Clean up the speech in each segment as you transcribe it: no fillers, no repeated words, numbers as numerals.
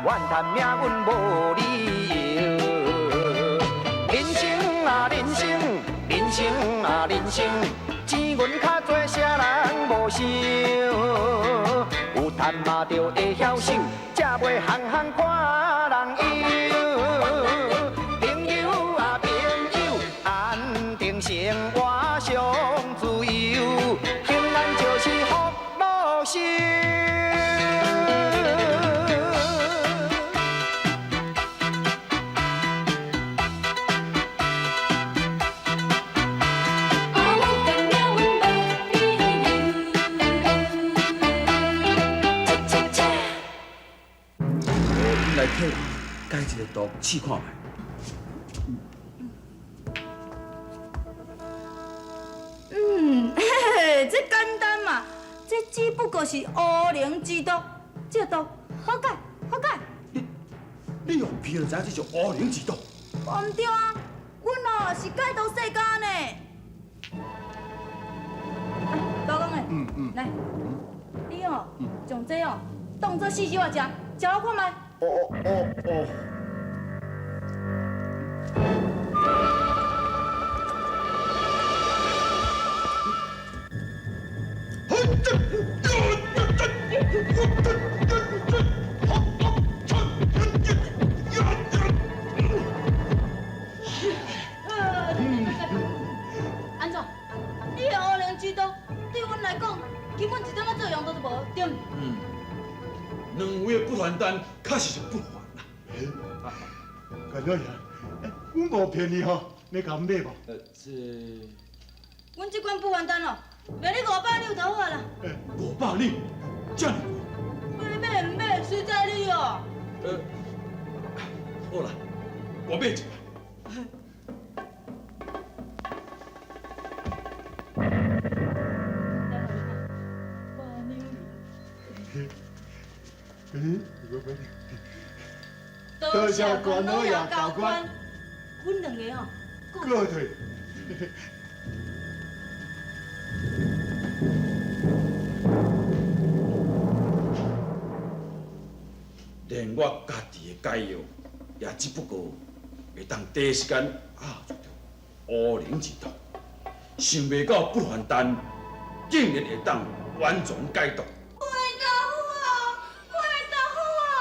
怨叹命运无理由。人生啊人生，人生啊人生，钱银较多，啥人无想？有赚嘛着会晓守，才袂行行看人忧。朋友啊朋友，安定生活上自由，平安就是福禄寿。来替改一个图试看卖。嘿嘿，这简单嘛，这只不过是乌灵之毒，这毒好解好解。你用屁就知影这是乌灵之毒？我唔对啊，阮哦是解毒世家呢。老公诶，来，你哦将这哦当做四小仔食，食我看卖。哦。安怎？你的乌灵之毒对阮来讲，根本一点仔作用都无，对唔？两位的不还单，确实是不还啦。管老爷，阮无骗你吼，你敢买无？这阮这款不完单哦，卖你500两就好啦。 500两，这么买买唔买，随在你哦。好啦，我买一个。多谢关老爷教官，阮两个吼，过退。连我家己的解药，也只不过会当第一时间做到乌灵之毒，想袂到不还单竟然会当完全解毒。快豆腐哦，快豆腐哦，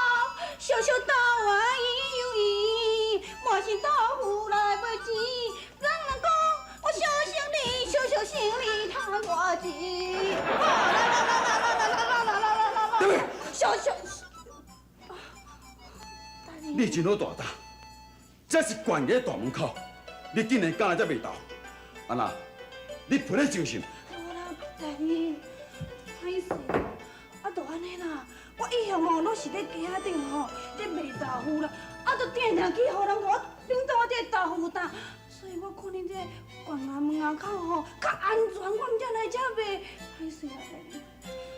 小小豆啊伊有伊，满是豆腐来买钱。人人讲我小心你，小心你贪我钱。对不对？小。你真好大胆，这是关在大门口，你竟然敢来这袂到，安那？你骗咧精神？我啦，大姨，歹势啊，就安尼啦。我以后吼，拢是咧街仔顶吼，咧卖豆腐啦，啊，就定定去，互人甲我拎到我这豆腐担，所以我看恁这关衙门口吼较安全，我唔才来这卖。歹势啊，大姨。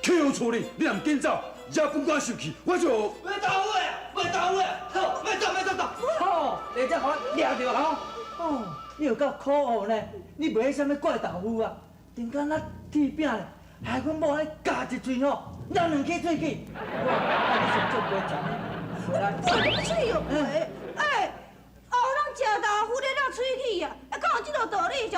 去好处理，你若唔紧走，惹本官生气，我就卖豆腐的，卖豆腐的，好，卖走。好，你才好抓着吼。哦，你有够可恶呢！你卖啥物怪豆腐啊？顶间那铁饼咧，害阮某咧夹一嘴吼，让两起嘴去。我是做袂成的。来，我嘴又赔，后人食豆腐咧让喙齿啊，敢有这个道理就？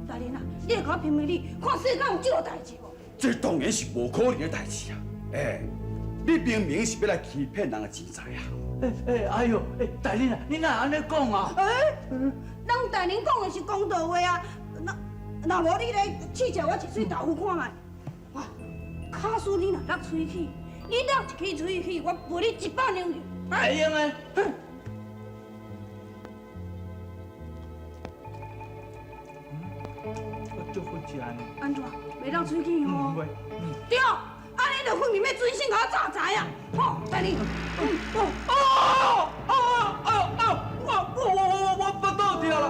大人啊，你甲我评评理，看世间有这个代志无？这当然是无可能的代志啊！你明明是要来欺骗人的钱财啊！哎呦，大人啊，你哪安尼讲啊？咱大人讲的是公道话啊，那无你来试食我一喙豆腐看卖。哇，假使你若落喙齿，你落一支喙齿，我赔你100两银。会用的。我做分钱。安怎？袂落喙齿吼？对，安尼就分明要准心甲我炸财啊！吼，大人。我不倒掉了。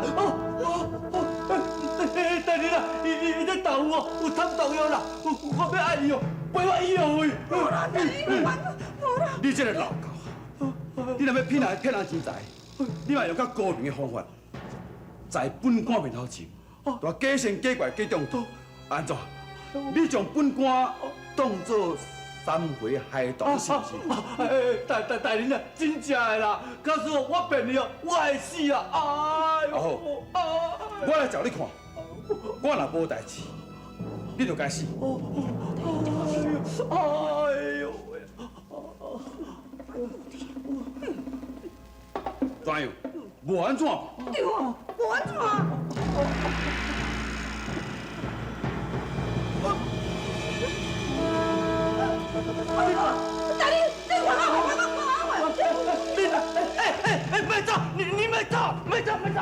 大人啊，你这豆腐哦，有掺毒药啦，我要爱伊哦，陪我医哦喂。无啦，大人，无啦。你这个老狗，你若要骗人钱财，你嘛用较高明的方法，在本官面头前，大假神假怪假中途，安怎？你将本官当作3回海盗，是不是？大人啊，真正的啦！告诉我骗你哦，我会死啊！哎呦！我来找你看，我若无代志，你就该死。哎呦！怎样？无安怎？对哦，无安怎？大人，你我别走！你别走！别走！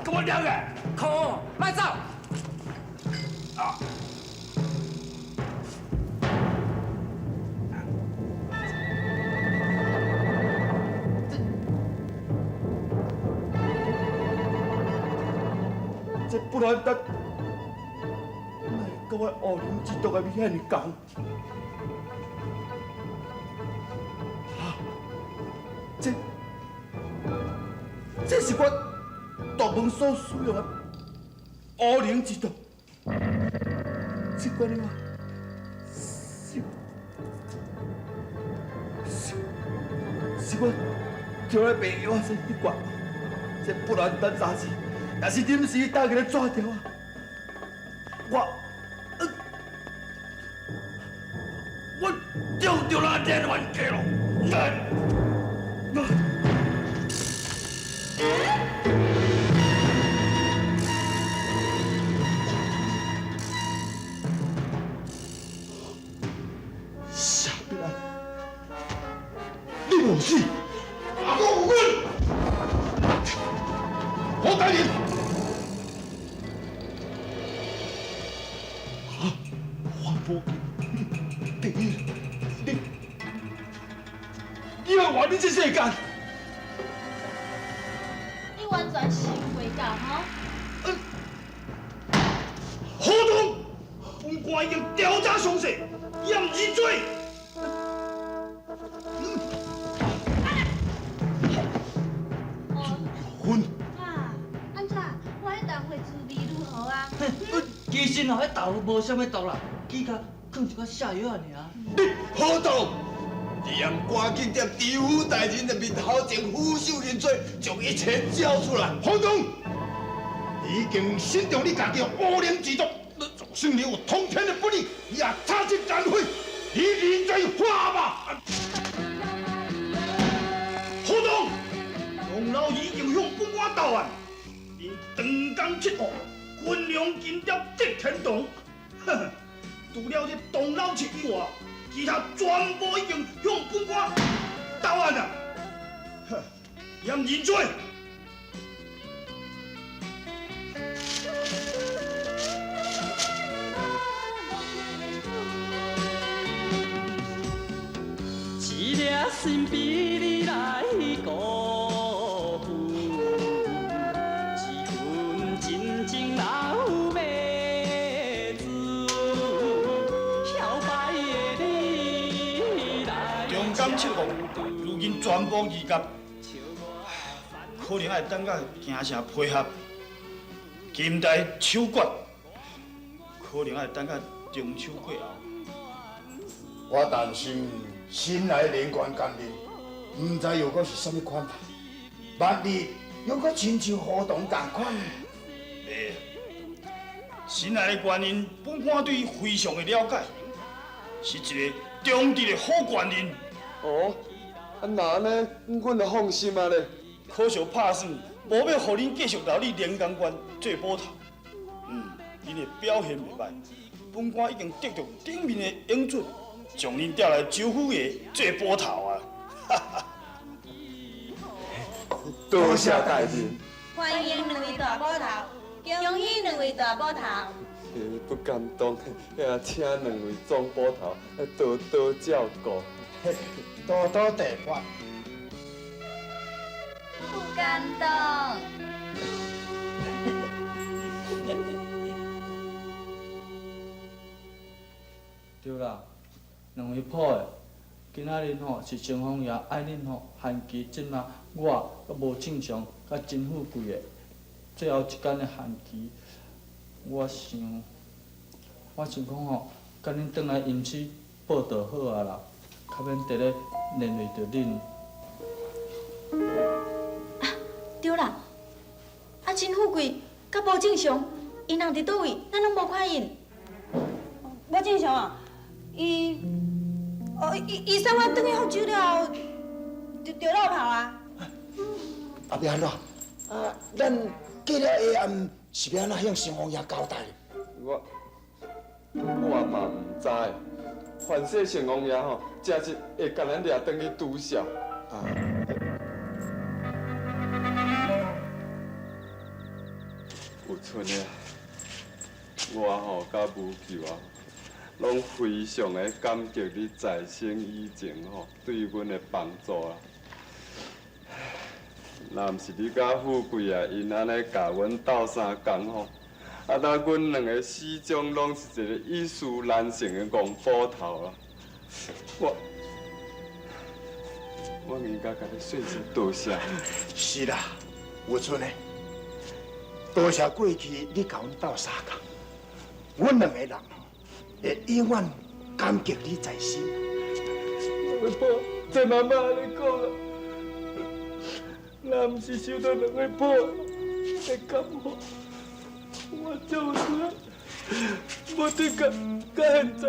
跟我两个，靠！别走！这不然咱，哪会跟我乌灵之毒的遐尼共？这是我大门所使用的乌灵之毒，这款的话，是我叫来朋友先去灌，这不然咱啥事？若是临时打起来抓掉啊，我丢那电玩机了。下边来，你无死，阿公有阮，好大人。我无，你要活你这世间？你完全想袂到吼！好动，本官已经调查详细，验疑罪。昏。啊，安怎？我迄豆会滋味如何啊？其实吼，迄豆腐无啥物毒啦，只甲放一寡下药尔。你好动！你要赶紧踮知府大人的面头前俯首认罪，将一切交出来。好动！你已经慎重你家己的污灵之毒，算你有通天的不利，也差之难废，你认罪化吧！好动！王老已经向本官投案，因长江七号，军粮金雕得天堂。呵呵，除了这董老七以外，其他全部已经向本官投案了。哼，验认罪。一粒心比你来辜负，一份真情哪有卖子？漂白的你来中江七号如今全部移甲，可能要等甲行城配合，金台手决，可能要等甲中秋过后。我担心新来连官干练，唔知又阁是啥物款法，万一又阁亲像河童同款。新来的官员，本官对伊非常的了解，是一个忠直的好官人。哦，那安尼，阮就放心啊咧。可惜拍算无要互恁继续留你连江关做捕头。恁的表现袂歹，本官已经得到顶面的应准。将恁调来州府衙做捕头啊！多谢大人。欢迎两位大捕头，恭喜两位大捕头。不敢当，也请两位总捕头多多照顾，多多提拔。不敢当。对啦。两位抱的，今仔日吼是清风爷爱恁吼限期即马我阁无正常，甲真富贵的最后一天的限期，我想讲吼，甲恁转来营区报道好啊啦。较免伫咧连累着恁。对啦，啊陈富贵甲无正常，因人伫倒位，咱拢无看因。无正常啊，伊送我转去福州了后，就落跑啊。后壁安怎？啊，咱过了下暗是要安怎向城隍爷交代？我嘛唔知，凡说城隍爷吼，真是会甲咱掠转去督校。啊。有剩的，我吼甲武舅啊，拢非常的感激你在生以前吼对阮的帮助啊。若毋是你甲富贵啊，因安尼甲阮斗相共吼，啊，那阮两个始终拢是一个意趣难成的戆捕头啊。我应该甲你说声多谢。是啦，有剩的。多谢过去你甲阮斗相共，阮两个人吼会永远感激你在心。我婆，这妈妈安尼讲啊，若毋是受到两个婆的感化，我就有出来，无得甲现在，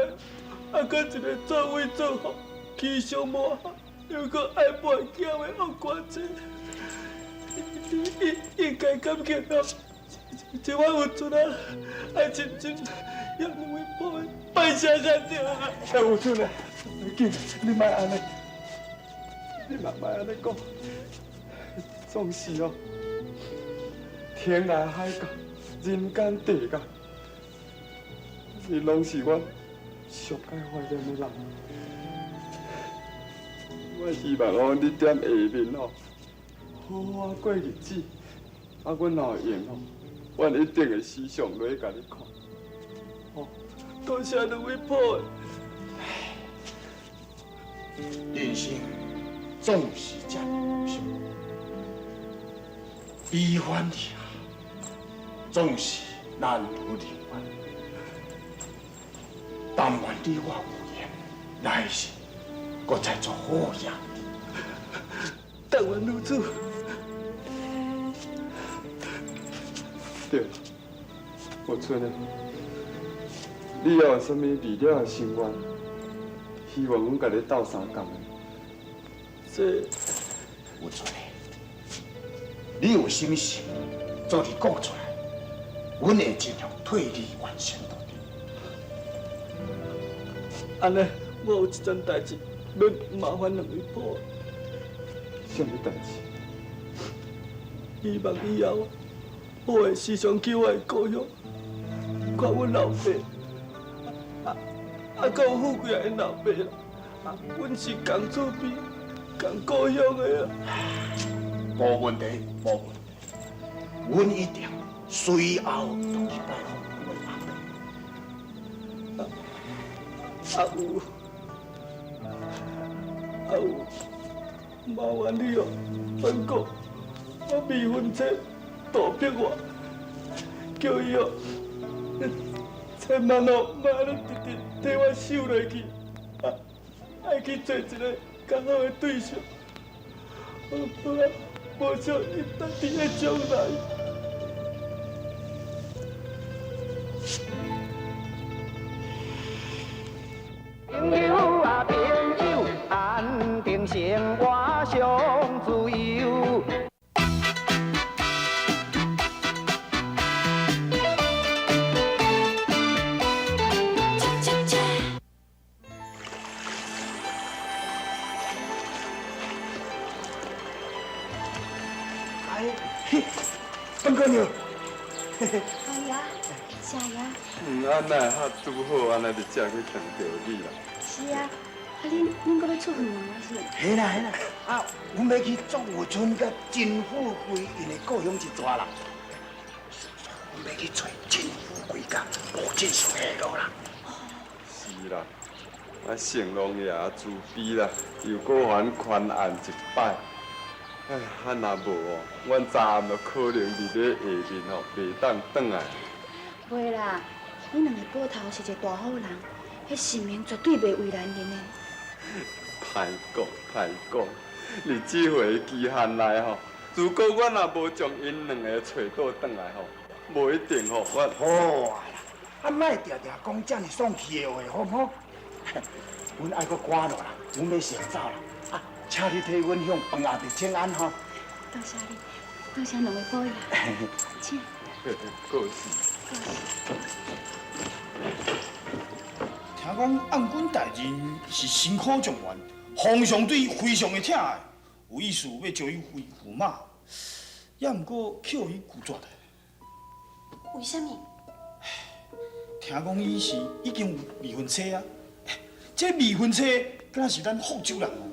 啊，甲一个做位做好，气象无好，又搁爱卖囝的恶官仔，应该感激啊！这我有出来，爱真正让两位婆的拜谢干掉啊！哎，有出来，紧，你莫安尼，你莫安尼讲。总是哦，天涯海角，人间地角，你拢是我上爱怀念的人。我希望哦，你踮下面哦，好好过日子。啊，阮若有闲哦，我一定会时常落去甲你看。哦，多谢两位婆。人生总是这无常。悲欢离合总是难如人愿，但愿你我有缘，来世搁再做好兄弟。但愿如此。对，我村的，你要有什么离了的心愿，希望阮甲你斗相共的。这有村的。你有什么事，早日讲出来，阮会尽量替你完成到底。安尼，我有一件代志，要麻烦两位婆。什么代志？希望以后我会时常去我的故乡，看阮老爸，还有富贵的老爸啦。阮是同厝边、同故乡的啊。无问题，无问题。阮一定随后就去拜访阮阿伯。有，麻烦你哦，本哥，我未婚妻杜碧华，叫伊哦，千万哦，莫安尼直直替我收落去，爱去找一个较好的对象。无想伊当伫个将来。朋友啊朋友，安定生活上自由。本哥娘，哎呀，谢呀。安奈哈拄好，安尼就正去见到你啦。是啊，恁搁要出远门是？嘿啦，啊，阮要去祝有春甲真富贵因的故乡一抓啦。阮要去找真富贵甲吴建雄下落啦。是啦，成龙爷自卑啦，又搁还宽限一摆。哎，若无哦，阮昨暗就可能伫咧下面哦，袂当转来。袂啦，阮两个捕头是一个大好人，迄性命绝对袂为难恁的。歹讲，你这回期限内吼，如果我若无将因两个找倒转来吼，无一定吼我。好啊啦，啊莫定定讲这么爽气的话，好唔好？阮爱搁赶落啦，阮要先走啦。啊，请你替阮向房阿伯请安吼。多谢你，多谢两位保佑，请。过事。听讲暗军大人是辛苦状元，皇上对伊非常的疼爱，有意思要招伊为驸马，也毋过扣伊拒绝的。为什么？听讲伊是已经有未婚妻啊，这未婚妻敢若是咱福州人哦。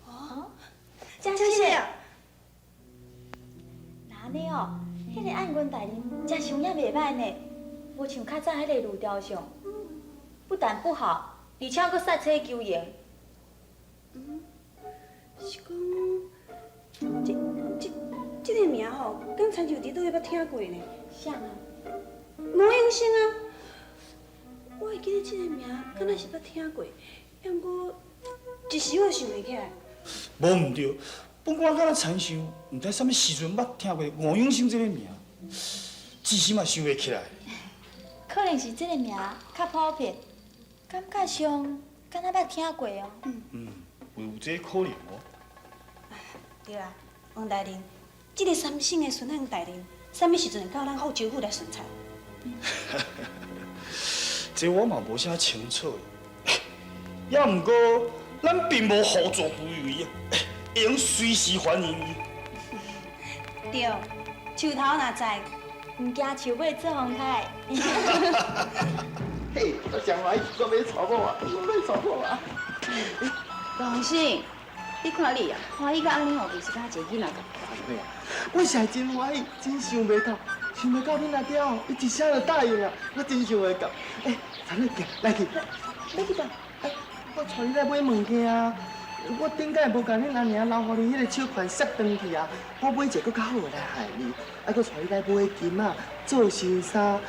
哦，真是啊！那呢哦，迄个暗军大人食相也袂歹呢，无像较早迄个卢雕像，不但不好，而且佫杀车求赢。是讲，这个名吼，敢亲像伫倒位捌听过呢？啥啊？吴永生啊！我会记得这个名，敢若是捌听过，不过一时我想袂起来。无毋对，不过我敢若亲像，毋知什么时阵捌听过吴永生这个名，至时嘛想袂起来。可能是这个名较普遍，感觉上敢若捌听过哦。有这可能哦。对啦，王大人，这个三省的孙行大人，什么时阵会到咱福州府来巡查？这我嘛无啥清楚，也毋过咱并无互助不为啊，会用随时欢迎伊。对，树头若在，唔惊树尾做风台。嘿，我将来我要娶某啊，我要娶某啊。王生，你看你啊，欢喜到安尼哦，就是甲一个囡仔共。我是真欢喜，真想袂到，想袂到恁阿爹哦，伊一声就答应啊，我真想袂到。田丽行，来去。要去倒？我带你来买物件啊。我顶摆无甲恁阿娘留互你迄个手款摔断去啊，我买一个更较好来害你，还佫带你来买金啊，做新衫，啊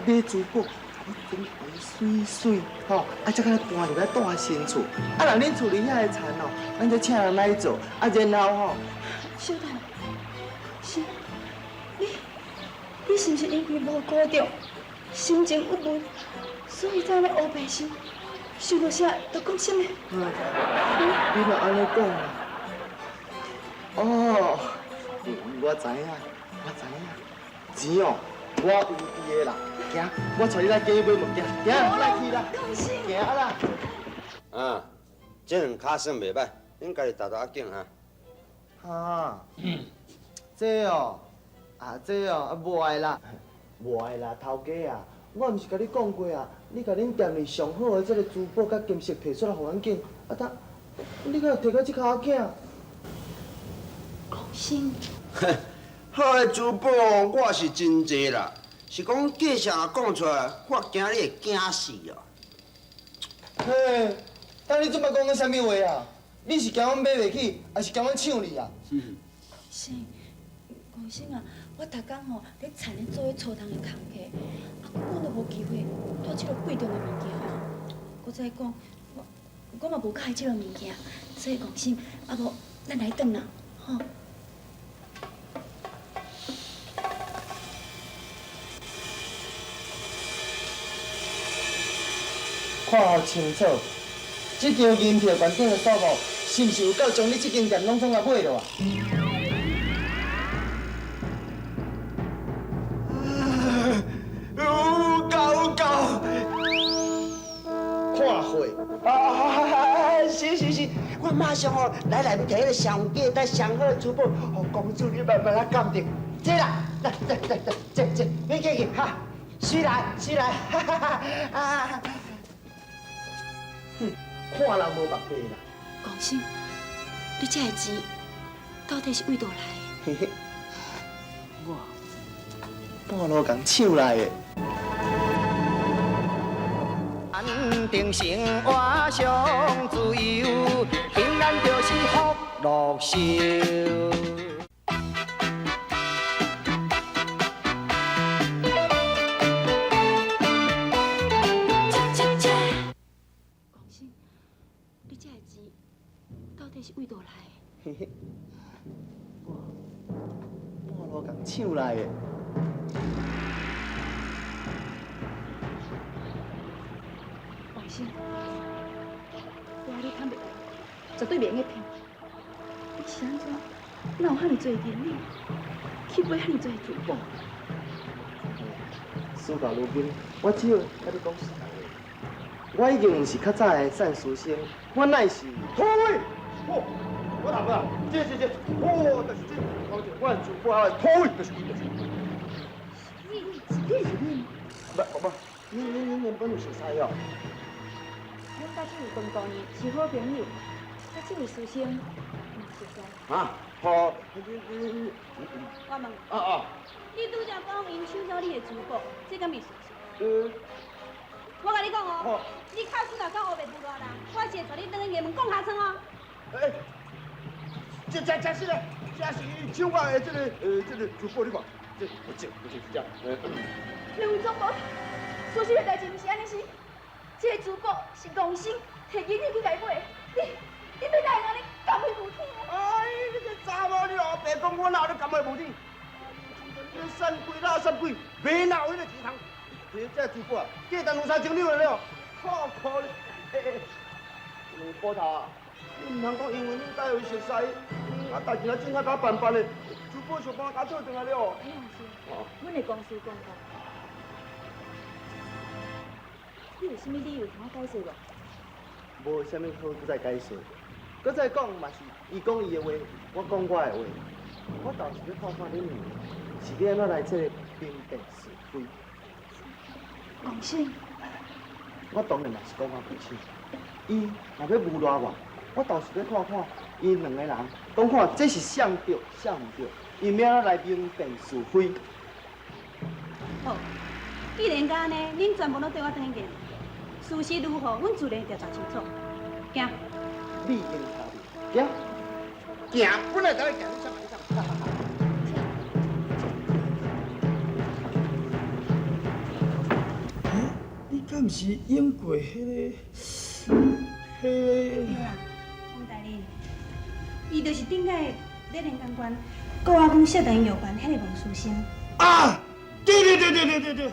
买珠宝，我整回水水，吼，才甲你搬入来大新厝。若恁厝里遐个田哦，咱就请人来做，然后吼。小等，是，你是毋是因为无高中，心情郁闷，所以才来黑白心？想到啥就讲啥物？你若安尼讲啊？哦，我知影，钱哦，我有伫个啦。行，我带你来街买物件，行，来去啦，行啦。啊，这两卡算袂歹，恁家己踏踏紧哈。哈，这哦，这哦，无爱啦，头家啊，我毋是甲你讲过啊，你甲恁店里上好的这个珠宝甲金饰摕出来互阮拣，你敢摕到这口仔囝？高兴。好的珠宝我是真济啦，是讲计上若讲出来，我惊你会惊死哦。嘿，当你做摆讲个啥物话啊？你是惊阮买袂起，还是惊阮抢你啊？是，高兴啊！我逐工吼咧田咧做迄粗重的工课，我都无机会带即个贵重的物件啊。搁再讲，我嘛无介意即个物件，所以高兴，无咱来转啦，吼。看好清楚，这张银票原顶的数目，是毋是有够将你这间店拢总甲买落啊？有够！看会是，我马上哦来内面摕迄个上价带上好的珠宝，互公主你慢慢来鉴定。这啦，来，这，你去哈，水来，哈哈哈啊！看人无目白啦。高兴，你这个钱到底是为倒来？嘿嘿，我半路共抢来的。安定生活上自由，平安就是福禄寿。高兴，你这个钱嘿嘿，半路共抢来的。放心，我你坦白讲，绝对袂用骗。你是安怎？哪有遐尼多银子去买遐尼多珠宝？事到如今，我只好甲你讲实在话，我已经毋是较早的善书生，我乃是土匪。哦，我答不啦？这，哦，就是这，我就我珠宝的土匪，就是伊，就是伊。是你？不，你原本就熟悉哦。阮甲这位公公是好朋友，甲这位师兄嘛熟悉。啊，好，我问，啊，你拄则讲因抢走你的珠宝，这敢是事实？我甲你讲哦，你卡死若讲黑白不乱人，我是会带你转去衙门讲下村哦。这是嘞，这是抢我的这个珠宝，你看，这不是这样。两位总部，所需的代志毋是安尼是，这个珠宝是公司摕银子去甲伊买，你对哪会安尼甘会无天啊？哎，你这查某你哦，白讲我哪有甘会无天？你散鬼哪散鬼，没哪有迄个钱通？这珠宝啊，价值2、3千两了，可怜。波头啊，你唔通讲因为你带有熟悉，代志啊正甲办的，珠宝上班甲做转来了。阮的公司公公，你有啥物理由通我解释无？无啥物好再解释，搁再讲嘛是伊讲伊的话，我讲我的话。我倒是要看看恁两个是要安怎来这个兵变是非。放心，我当然嘛是讲我本身。伊若要诬赖我，我倒是要看看伊两个人，讲看这是谁对谁唔对，伊要安怎来明辨是非。好，既然甲安尼，恁全部都对我转去，事实如何，阮自然调查清楚。行。你应他的，行，本来就要行，你上。你敢毋是演过迄对啦，张大人，伊就是顶个咧连江关国外公社团有关迄个王书生。啊！对，恁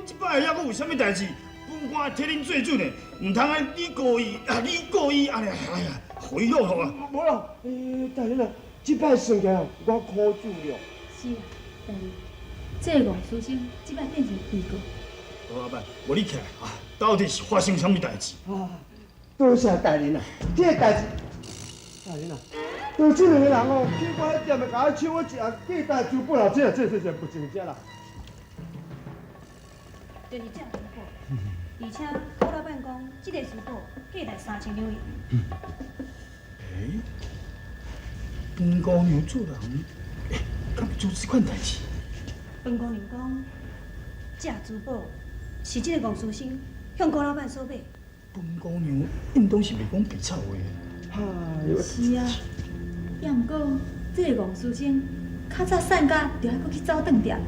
即摆还阁有啥物代志？本官替恁做准的，唔通安你故意安尼，哎呀，回落好啊！无啦，大人啊，即摆算起来我苦主了。是啊，大人，这个王书生即摆变成被告。好阿伯，我你起来啊！到底是发生啥物代志？啊，多谢大人啊！这个代志，大人啊，就这两个人哦，去我迄店的甲我抢我一盒价值珠宝啦，这不正经啦。就是这珠宝，而且郭老板讲，这个珠宝价值3000两银。本姑娘做人，敢做这款代志？本姑娘讲，这珠宝是这个王书生向郭老板所买。本姑娘应当是袂讲白臭话。是啊，也毋过这个王书生较早散假，就还阁去走饭店，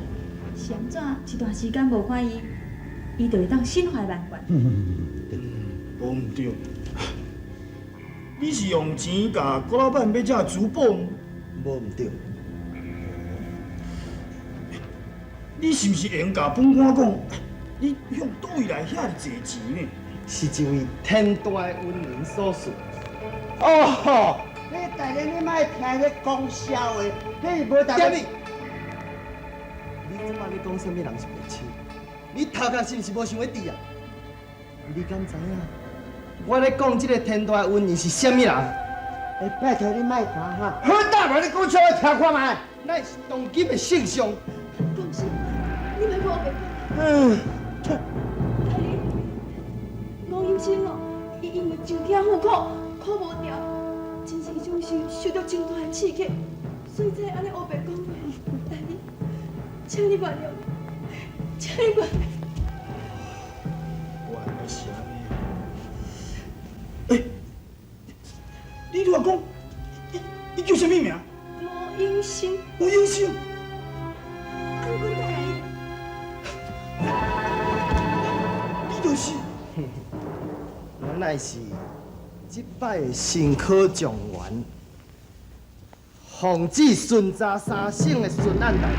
是安怎一段时间无看伊，伊就会当心怀万贯。无毋对，你是用钱甲郭老板买这珠宝？无毋对。你是毋是会用甲本官讲？你向倒位来遐济钱呢？是一位天大的恩人所赐。哦，你大人你莫听迄讲笑话，迄无大你。你即摆咧讲啥物人是袂清？你头壳是毋是无想要治啊？你敢知影？我咧讲即个天大的恩人是啥物人？拜托你莫看哈，好大把你讲出来听看卖，乃是当今的圣上。放心，你莫我白讲。大人，吴医生哦，伊因为上天好苦无掉，真是种受到真大的刺激，所以才安尼黑白讲话。大人，请你原谅，请你原谅。原来是安尼。你若讲，你叫啥物名？吴英生。吴英生。安官大人。你就是。我乃是这摆的新科状元通知顺查三省的顺案代志，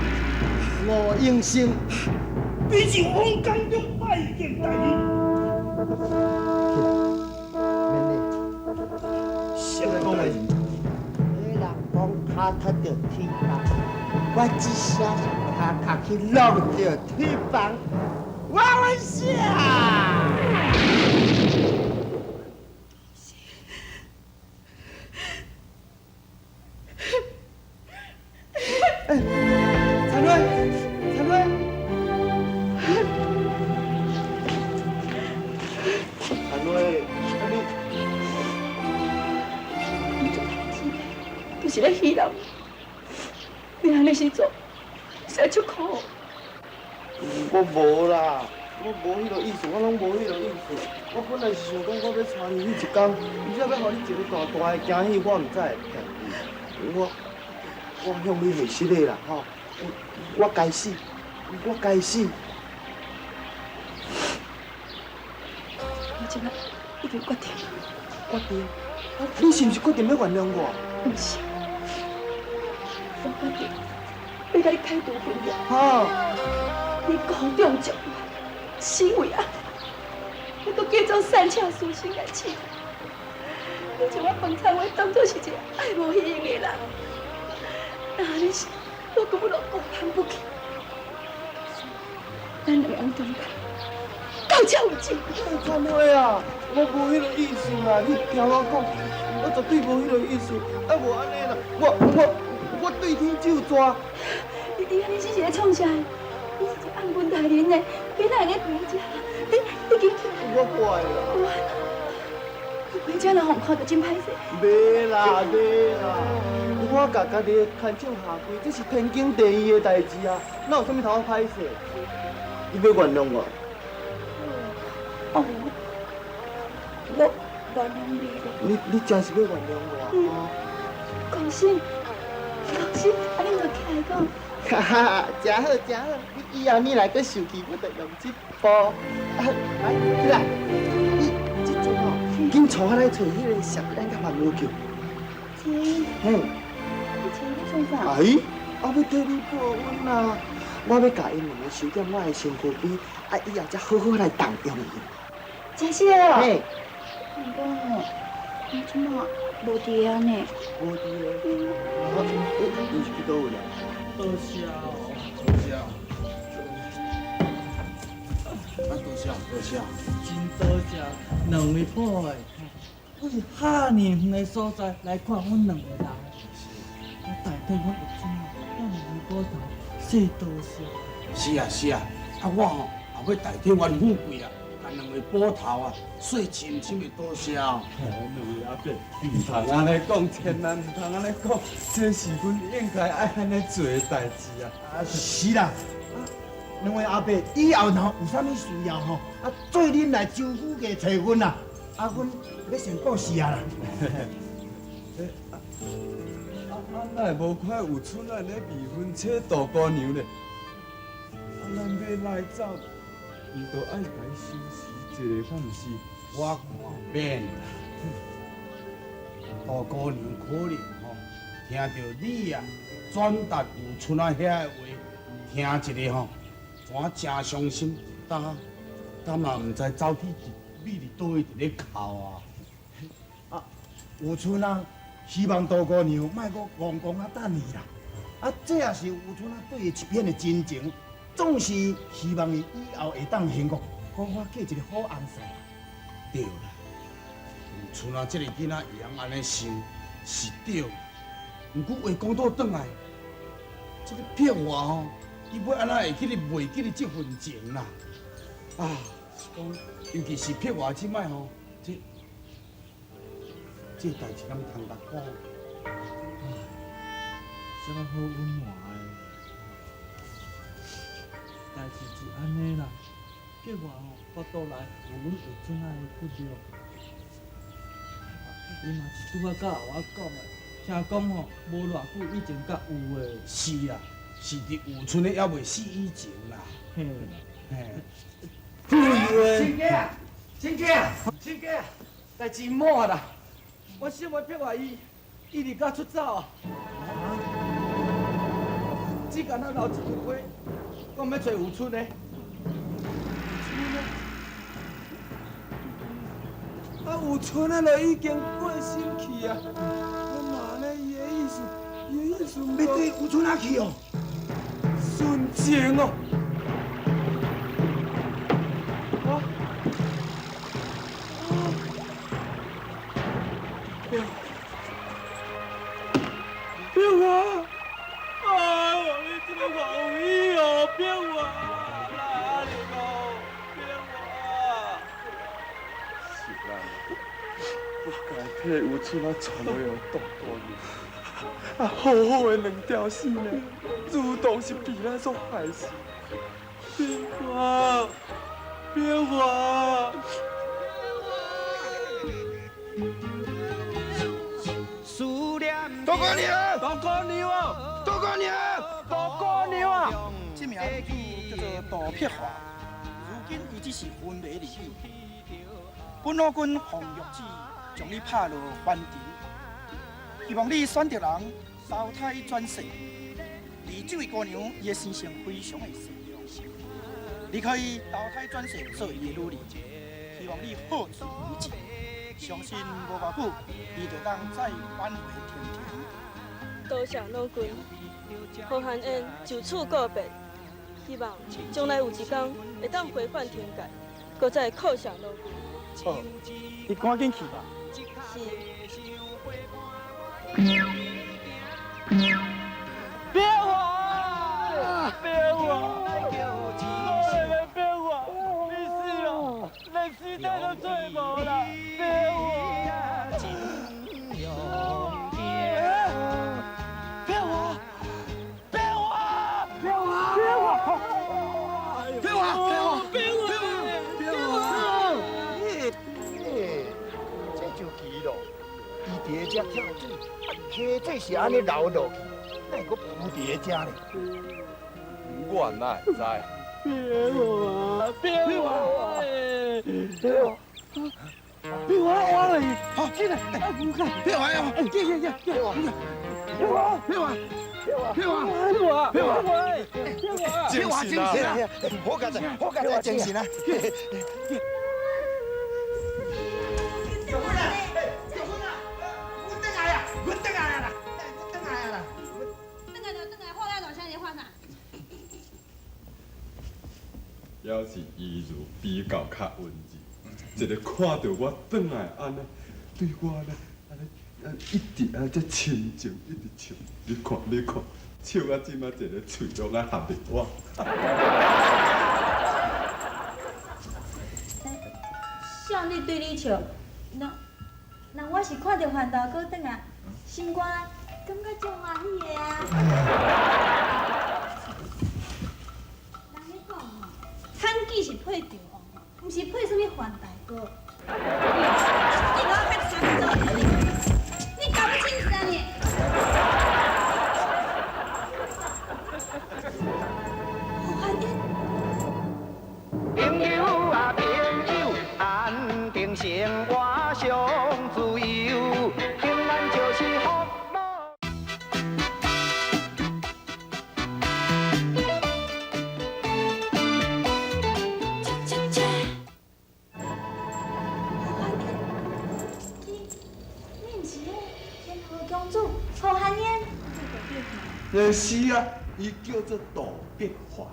吴英生，你是王江中拜见大人。免礼。谁来讲的？迄人讲脚踢着铁棒，我一声脚去弄着铁棒，我会写。陈瑞，陈瑞，陈瑞，就是咧戏人，你安尼时做，实在足苦。我无啦，我无迄个意思，我拢无迄个意思。我本来是想讲，我要带你去一工，而且要互你一个大大的惊喜，我毋知会定。我向你下失礼啦，吼！我该死，我该死。我即摆已经决定，决定？你是毋是决定要原谅我？毋是，我决定要甲你开除婚约。哈！你高中将我，是为爱，我都假装善巧舒心来饲你，将我饭菜话当作是一个爱无希用的人。那安尼时，我根本就孤单不起。咱两个人中间，到这为止。陈慧啊，我无迄个意思啦，你听我讲，我绝对无迄个意思。啊，无安尼啦，我对天就抓。你安尼是在创啥？你是一个安分待人的，囡仔咧回家，你紧去。我怪啦。回家人互看到真歹势。袂啦，袂啦。我甲家己牵手下跪，这是天经地义的代志啊，哪有啥物通歹势？你要原谅我？哦，我原谅你。你真是要原谅我？放心，放心，安尼就起来讲。哈哈，真好真好，你以后你来搁生气，我就用这步。来，起来，你这阵哦，紧带我来找迄个石咱甲网友去。嘿。哎，我要替你报恩啦！我要甲因两个收点我的身躯边，啊，以后才好好来动用伊。真是哦。嘿。不过哦，我即马无伫啊呢。无伫咧。你是去倒位啊？多谢哦，多谢。多谢多谢。真多谢两位宝的，我是遐尼远的所在来看阮两个人。我代替我父亲向你报头，谢多谢。是啊是啊，我吼也要代替阮富贵啊，甲两位补头啊，说深深的多谢哦。两位阿伯，唔通安尼讲，千万唔通安尼讲，这是阮应该爱安尼做的代志啊。是啦，两位阿伯以后若有啥物需要吼，做恁来周府家找阮啦，阮要先告辞啊啦。哪会无看有村咱咧未婚妻大姑娘咧？咱要来走，伊都爱来休息一下，敢毋是？我看免啦。大姑娘可能吼，听到你啊转达有村啊遐个话，听一个吼，怎真伤心？但嘛毋知走去你伫倒位伫咧哭啊！有村啊，希望大姑娘莫阁戆戆啊等伊啦。这也是有村啊对伊一片的真情，总是希望伊以后会当幸福，好好嫁一个好翁婿。对啦，有村啊这个囡仔会晓安尼想是对，毋过话讲倒转来，这个撇话吼，伊要安怎会记哩袂记哩这份情啦？啊，是讲，尤其是撇话即摆吼，这代志咱通甲讲。啥好温暖的，代志是安尼啦。结果吼，我倒来有阮有阵仔的不着，伊嘛是拄仔甲我讲的，听讲吼无偌久以前甲有的。是啊，是伫有村的还未死以前啦。嘿，嘿。亲家，亲家，亲家，代志满啦！我想要撇话伊，伊离家出走啊！只敢那留一句话，讲要找有春的。啊，有春的就已经过身去啊！我妈呢，伊的意思，要对有春哪去哦？纯情哦。别我！啊，我你这个好意哦，别我！哪里哦？别我！是啦，我该替有春啊传落有度过日，啊，好好的两条线呢，如同是被咱所害死。别我！别我！思念大姑娘，大姑娘啊，大姑娘，大姑娘啊！这名女子叫做杜碧华，如今伊只是婚礼离去。本老君奉玉旨将你拍落凡尘，希望你选择人投胎转世。而这位姑娘伊的生性非常的善良，你可以投胎转世做伊的女儿，希望你好自为之。相信无偌久，伊就当再返回天庭。多谢老君，何汉恩就此告别，希望将来有一天会当回返天界，搁再犒赏老君。好，你赶紧去吧。是。别我！别我！别我！你死哦！连尸体都做无啦！别我！别我！别我！别我！别我！别我！这就奇咯，伊伫遮跳水，溪水是安尼流落去，哪会阁浮伫遮呢？我哪会知？别我！别我！别我！我了！好，进来！不看！别我呀！进！别我！别我！别我！别我！别我！精神啊！好佳哉，精神啊！要是伊如比较较温柔，一个看到我转来安尼，对我呢安尼一直安这亲情，一直亲。你看，笑啊即马一个嘴拢啊合袂我。少你对你笑，那我是看到范大哥转来，心肝感觉真欢喜的啊。产记是配着王，不是配什么范大哥。你给我别抢走！你搞不清楚啊你！朋友啊朋友，安定生活上自由，平安就是福乐。何汉燕，是啊，伊叫做杜碧华。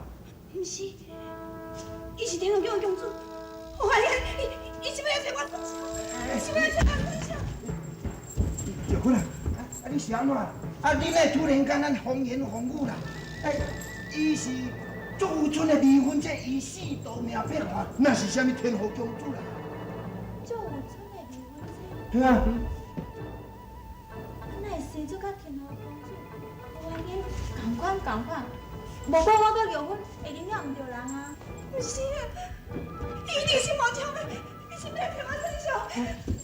不是，伊是天后宫的公主。何汉燕，伊是要找我分手，伊是要找我分手。结婚啦！啊，你是安怎？啊，你呢突然间咱风言风语啦？伊是做有春的离婚者，伊死道命碧华，那是啥物天后公主啦？做有春的离婚者。啊。生做甲天后公主，何汉燕同款，无讲我甲结婚会影响唔着人啊。不是啊，伊一定是无抢的，伊是要骗我分手，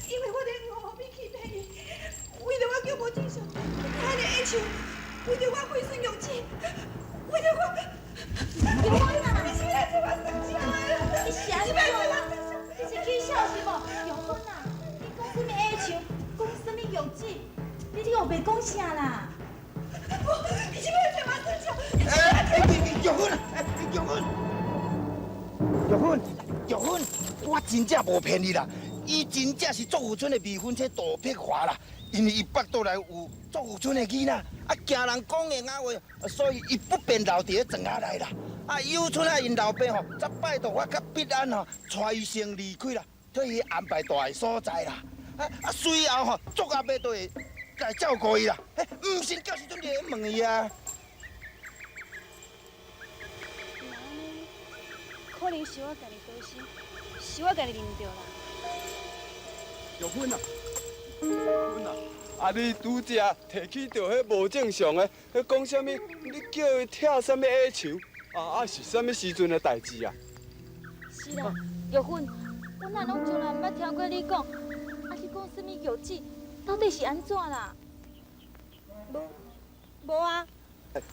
因为我连5毫米欺骗伊，为着我叫无正常，害得下手，为着我毁损勇气，为着我，你是要做我生气啊？你是要做我生气？你是起笑是无？结婚啊？你讲什么下手？讲什么勇气？你又袂讲啥啦？你是要骗我生气？玉芬，我真正无骗你啦，伊真正是作富村的未婚妻杜碧华啦。因为伊腹肚内有作富村的囡仔，惊人讲的雅话，所以伊不便留伫咧庄仔内啦。有村因老爸吼，则拜托我甲必安吼，带伊先离开啦，替伊安排住的所在啦。随后吼，足阿伯都会来照顾伊啦。唔信，到时阵就问伊啊。可能是我家己多心，是我家己啉着啦。玉芬啊，玉芬啊，你拄则提起着迄无正常的，迄讲啥物？你叫伊跳啥物矮球？是啥物时阵的代志啊？是啦，玉芬，我哪拢从来毋捌听过你讲，是讲啥物玉子，到底是安怎啦？无啊。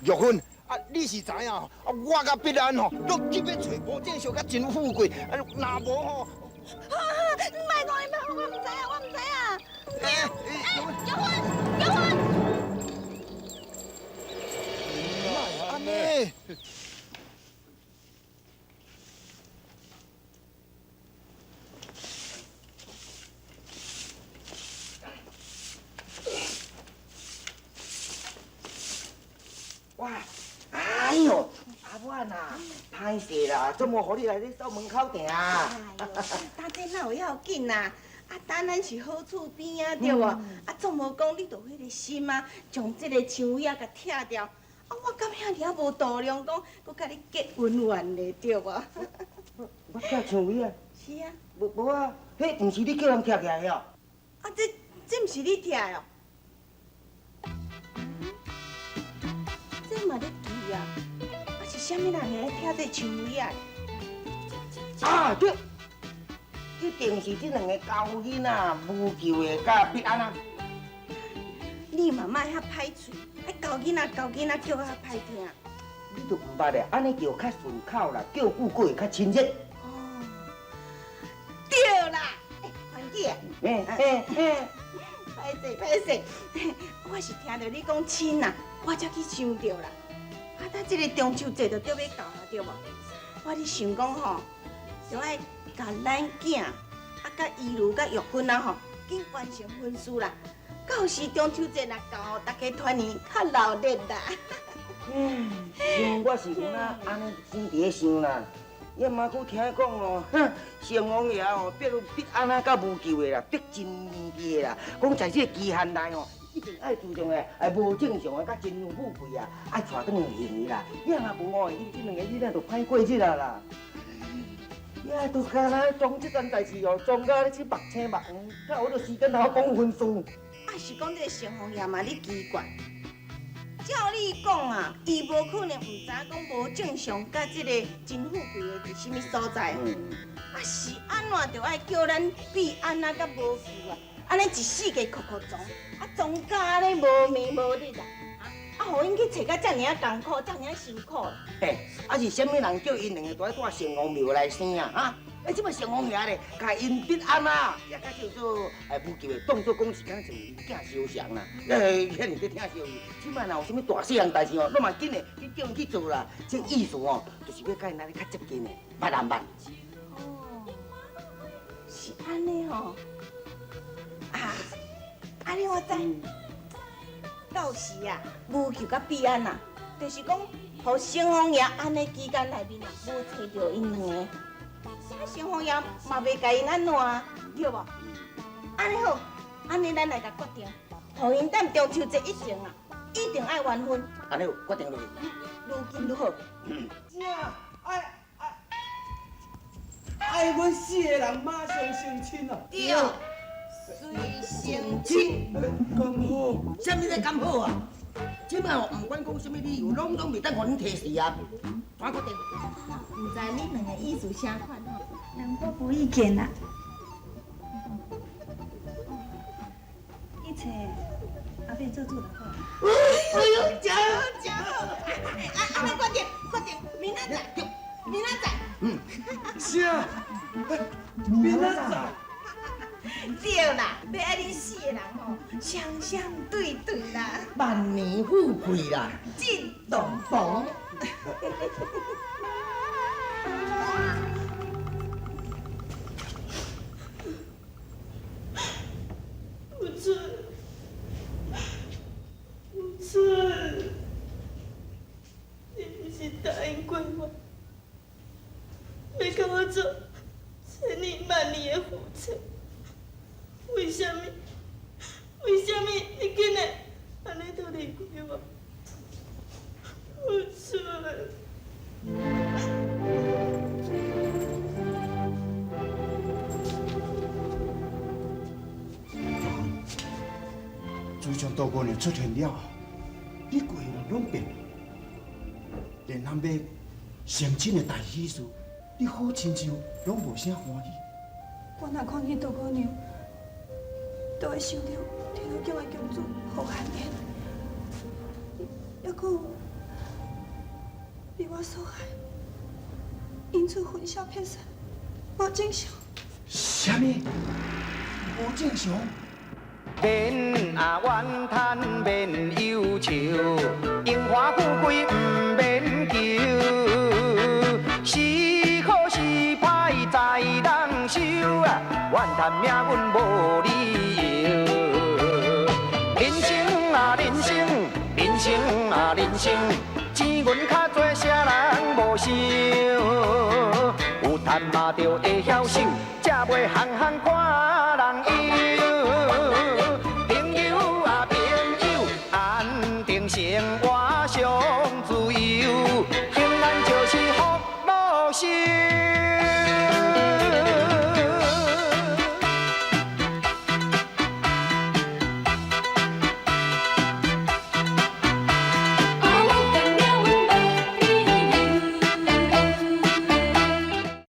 玉芬。你是知影吼？我甲必安吼，都急要找无正常甲真富贵，若无吼，拜托你，我唔知啊，我唔知啊。玉芬，安尼。哇！哎呦，阿婉啊，歹势啦，怎么互你来咧守门口埕啊？哎呦，打这哪有要紧呐？等咱是好厝边啊，对无？总无讲你着迄个心啊，将这个树尾甲拆掉。我感遐尔无度量，讲佮甲你结姻缘咧，对无？我拆树尾啊？是啊。无啊，迄毋是你叫人拆起来的哦。这毋是你拆的哦？这嘛咧记啊？是啥物人来拆这树尾啊？对，一定是这两个高囡仔无救的甲必安啊！你嘛莫遐歹喙，高囡仔叫遐歹听。你都毋捌咧，安尼叫较顺口啦，叫久过会较亲切。哦，对啦，环姐。歹势，我是听到你讲亲啦，我才去想到啦。等这个中秋节就要到啦，对无？我咧想讲吼，就爱甲咱囝甲伊如甲玉芬啊吼，紧完成婚事啦。到时中秋节若到吼，大家团圆较热闹啦。想我是有哪安尼心伫咧想啦。也嘛佫听讲哦，城隍爷哦，逼安那甲无救的啦，逼真面皮的啦。讲在这个期限内哦，一定爱注重的，无正常的甲真富贵啊，爱带转来现的啦。也若无哦，伊这两个囡仔就歹过日啊啦。也都干那装这件代志哦，装甲咧去目青目黄，较有着时间好讲婚事。是讲这个城隍爷嘛，你奇怪。照你讲啊，伊无可能毋知讲无正常，甲这个真富贵的伫什么所在。是安怎着爱叫咱比安那甲无富啊？安尼一世界哭哭撞，撞甲咧无眠无日啊！互因去找甲遮尔艰苦，遮尔辛苦。是啥物人叫因两个住在城隍庙来生啊？即摆城隍爷咧，甲因必安啊，也甲叫做无救的，当作讲是敢像囝收降啦。遐尔在听消息，即摆若有啥物大细项代志哦，拢嘛紧的去叫因去做啦。这意思哦，就是要甲因来较接近的，捌啊捌。哦，是安尼吼。安尼我知。到时啊，无救甲必安啊，就是讲，互城隍爷安尼期间内面啊，无找着因两个。城隍爷嘛袂甲因安怎，对无？安尼好，安尼咱来甲决定，互因等中秋节以前啊，一定爱完婚。安尼有决定落去，愈紧愈好。姐，爱阮四个人马上成亲哦。对，随成亲。咁好，啥物在咁好啊？即摆哦，唔管讲啥物理由，拢袂当互恁提示啊。怎决定？唔知你两个意思啥款吼？我无意见啦。一切阿伯做主就好。哎呦，真好！阿伯决定，明仔载，明仔载。是啊，明仔载。对啦，要爱恁四个人吼，双双对对啦。万年富贵啦，进洞房。有春，有春，你不是答应过我，要跟我做千年万年的夫妻？为什么？为什么你竟然安尼就离开我？有春。自从杜姑娘出现了，你规个人拢变，连咱要成亲的大喜事，你好亲像拢无啥欢喜。我若看见杜姑娘，都会想到天后宫的公主胡汉燕，还佫有被我所害，因此魂消魄散，无正常。什么？无正常？免啊怨叹，免忧愁，荣华富贵毋免求，是好是歹在人手啊，怨叹命运无理由。人生啊人生，人生啊人生，钱银较多，啥人无想？有赚嘛着会晓守，才袂行行看。